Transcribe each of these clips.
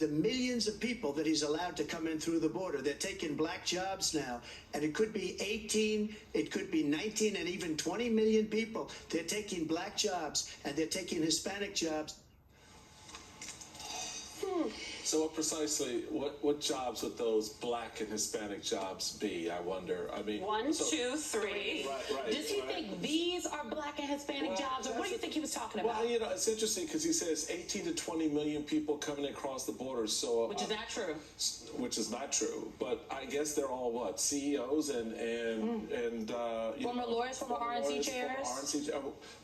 the millions of people that he's allowed to come in through the border. They're taking black jobs now, and it could be 18, it could be 19, and even 20 million people. They're taking black jobs, and they're taking Hispanic jobs. So what jobs would those black and Hispanic jobs be, I wonder? I mean, 1, 2, 3. Right. Does he think these are black and Hispanic jobs, or what do you think he was talking about? Well, you know, it's interesting because he says 18 to 20 million people coming across the border. So which is not true. Which is not true. But I guess they're all what, CEOs and former lawyers, former RNC chairs.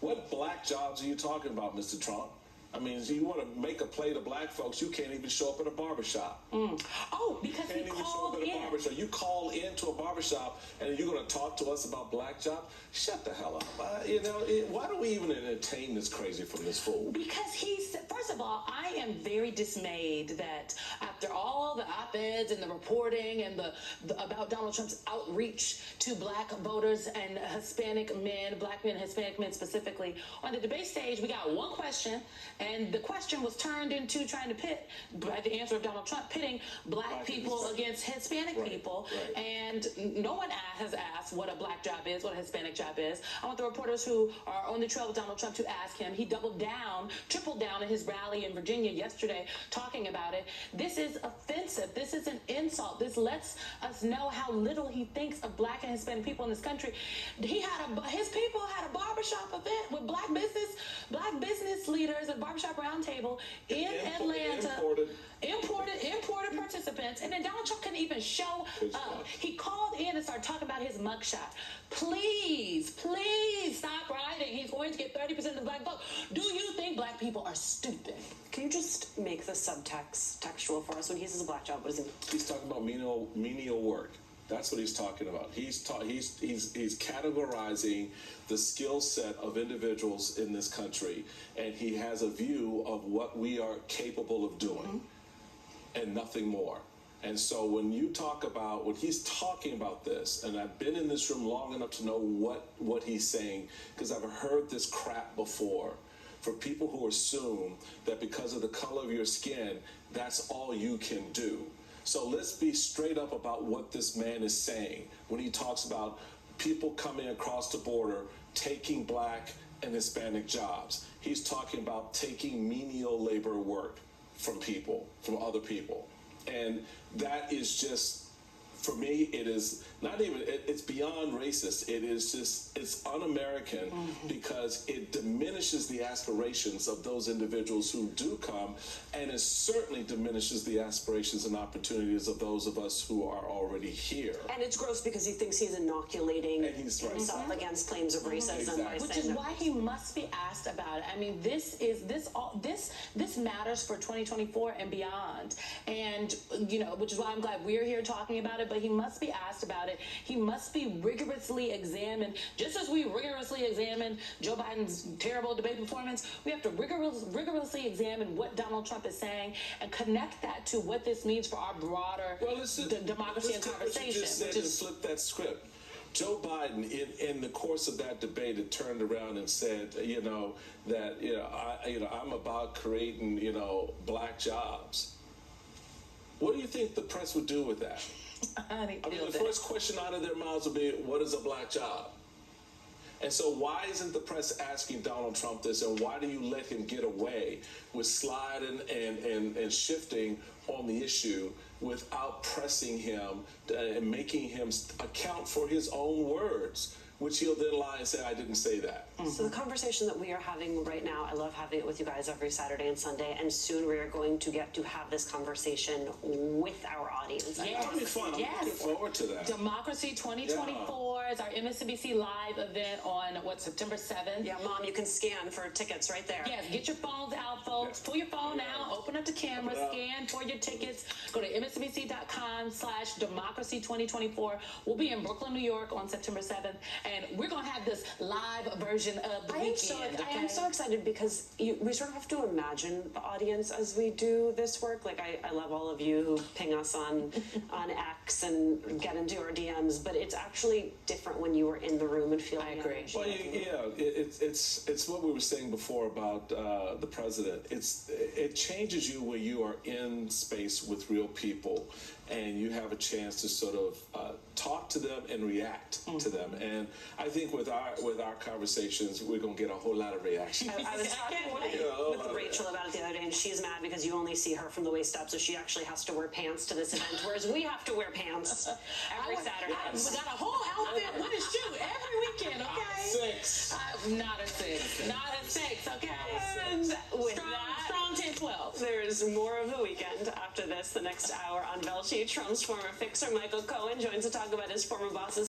What black jobs are you talking about, Mr. Trump? I mean, you want to make a play to black folks, you can't even show up at a barbershop. Oh, because he called in. You call into a barbershop and you're going to talk to us about black jobs? Shut the hell up. You know, why do we even entertain this crazy from this fool? Because first of all, I am very dismayed that after all the op-eds and the reporting and about Donald Trump's outreach to black voters and Hispanic men, black men, Hispanic men specifically, on the debate stage, we got one question. And the question was turned into trying to pit, by the answer of Donald Trump, pitting black people against Hispanic people. Right. And no one has asked what a black job is, what a Hispanic job is. I want the reporters who are on the trail with Donald Trump to ask him. He doubled down, tripled down in his rally in Virginia yesterday talking about it. This is offensive. This is an insult. This lets us know how little he thinks of black and Hispanic people in this country. His people had a barbershop event with black business leaders and barbershop roundtable in Atlanta. Imported participants, and then Donald Trump couldn't even show up. He called in and started talking about his mugshot. Please stop writing. He's going to get 30% of the black vote. Do you think black people are stupid? Can you just make the subtext textual for us when he says a black job? What is it? He's talking about menial work. That's what he's talking about. He's categorizing the skill set of individuals in this country, and he has a view of what we are capable of doing, and nothing more. And so when he's talking about this, and I've been in this room long enough to know what he's saying, because I've heard this crap before. For people who assume that because of the color of your skin, that's all you can do. So let's be straight up about what this man is saying when he talks about people coming across the border, taking black and Hispanic jobs. He's talking about taking menial labor work from other people. And that is just, for me, it is not even, it's beyond racist. It's un-American because it diminishes the aspirations of those individuals who do come, and it certainly diminishes the aspirations and opportunities of those of us who are already here. And it's gross because he thinks he's inoculating himself against claims of racism. Exactly. Which is why he must be asked about it. I mean, this matters for 2024 and beyond. And, you know, which is why I'm glad we're here talking about it, but he must be asked about it. He must be rigorously examined. Just as we rigorously examined Joe Biden's terrible debate performance, we have to rigorously examine what Donald Trump is saying and connect that to what this means for our broader democracy and conversation. Flip that script. Joe Biden, in the course of that debate, had turned around and said, I'm about creating, black jobs. What do you think the press would do with that? I mean, the first question out of their mouths would be, what is a black job? And so why isn't the press asking Donald Trump this, and why do you let him get away with sliding and shifting on the issue without pressing him and making him account for his own words, which he'll then lie and say, I didn't say that. So the conversation that we are having right now, I love having it with you guys every Saturday and Sunday, and soon we are going to get to have this conversation with our audience. Yes. That'll be fun. I'm looking forward to that. Democracy 2024 is our MSNBC live event on, September 7th? Yeah, Mom, you can scan for tickets right there. Yes, get your phones out, folks. Pull your phone out, open up the camera, scan for your tickets. Go to msnbc.com/democracy2024. We'll be in Brooklyn, New York on September 7th. and we're going to have this live version of the weekend. I am so excited because we sort of have to imagine the audience as we do this work. Like, I love all of you who ping us on X and get into our DMs, but it's actually different when you are in the room and feeling. I agree. Well, it's what we were saying before about the president. It changes you when you are in space with real people and you have a chance to sort of talk to them and react to them. And I think with our conversations, we're going to get a whole lot of reaction. I was talking with Rachel about it the other day, and she's mad because you only see her from the waist up, so she actually has to wear pants to this event, whereas we have to wear pants every Saturday. We got a whole outfit with a shoe every weekend, okay? 6. Not a 6. Not a 6, okay? And with strong 10-12. There's more of the weekend after this. The next hour on Velshi, Trump's former fixer Michael Cohen joins to talk about his former boss's